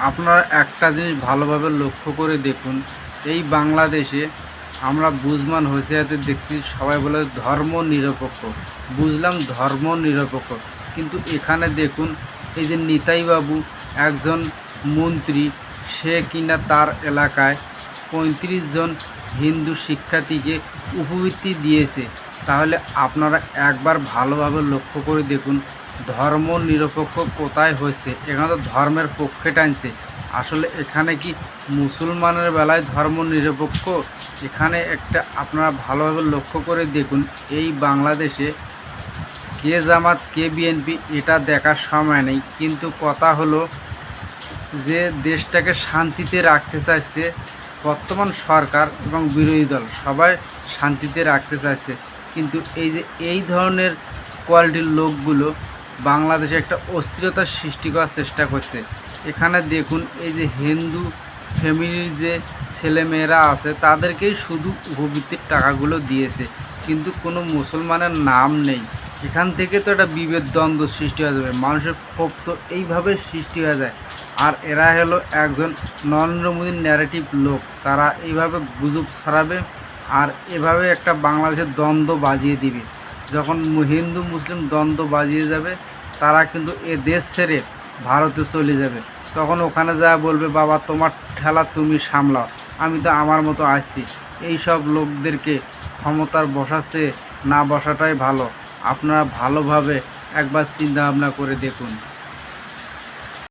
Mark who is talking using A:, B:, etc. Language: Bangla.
A: আপনারা একটা জিনিস ভালোভাবে লক্ষ্য করে দেখুন, এই বাংলাদেশে আমরা বুঝমান হোসিয়াতে দেখছি সবাই বলে ধর্ম নিরপেক্ষ। বুঝলাম ধর্ম নিরপেক্ষ, কিন্তু এখানে দেখুন এই যে নিতাইবাবু একজন মন্ত্রী, সে কিনা তার এলাকায় ৩৫ জন হিন্দু শিক্ষার্থীকে উপবৃত্তি দিয়েছে। তাহলে আপনারা একবার ভালোভাবে লক্ষ্য করে দেখুন ধর্ম নিরপেক্ষ কোথায় হয়েছে। এখানে তো ধর্মের পক্ষে টানছে। আসলে এখানে কি মুসলমানের বেলায় ধর্ম নিরপেক্ষ? এখানে একটা আপনারা ভালোভাবে লক্ষ্য করে দেখুন, এই বাংলাদেশে কে জামাত কে বিএনপি এটা দেখার সময় নেই, কিন্তু কথা হলো যে দেশটাকে শান্তিতে রাখতে চাইছে বর্তমান সরকার এবং বিরোধী দল সবাই শান্তিতে রাখতে চাইছে। কিন্তু এই ধরনের কোয়ালিটির লোকগুলো বাংলাদেশে একটা অস্থিরতার সৃষ্টি করার চেষ্টা করছে। এখানে দেখুন এই যে হিন্দু ফ্যামিলির যে ছেলেমেয়েরা আছে তাদেরকেই শুধু উপবৃত্তির টাকাগুলো দিয়েছে, কিন্তু কোনো মুসলমানের নাম নেই। এখান থেকে তো একটা বিভেদ দ্বন্দ্ব সৃষ্টি হয়ে যাবে, মানুষের ক্ষোভ তো এইভাবে সৃষ্টি হয়ে যায়। আর এরা হলো একজন নরেন্দ্র মোদীর ন্যারেটিভ লোক, তারা এইভাবে গুজব ছড়াবে আর এভাবে একটা বাংলাদেশের দ্বন্দ্ব বাজিয়ে দিবে। যখন হিন্দু মুসলিম দ্বন্দ্ব বাজিয়ে যাবে, তারা কিন্তু এ দেশ ছেড়ে ভারতে চলে যাবে। তখন ওখানে যা বলবে, বাবা তোমার ঠেলা তুমি সামলাও, আমি তো আমার মতো আসছি। এই সব লোকদেরকে ক্ষমতার বসাচ্ছে না বসাটাই ভালো। আপনারা ভালোভাবে একবার চিন্তা ভাবনা করে দেখুন।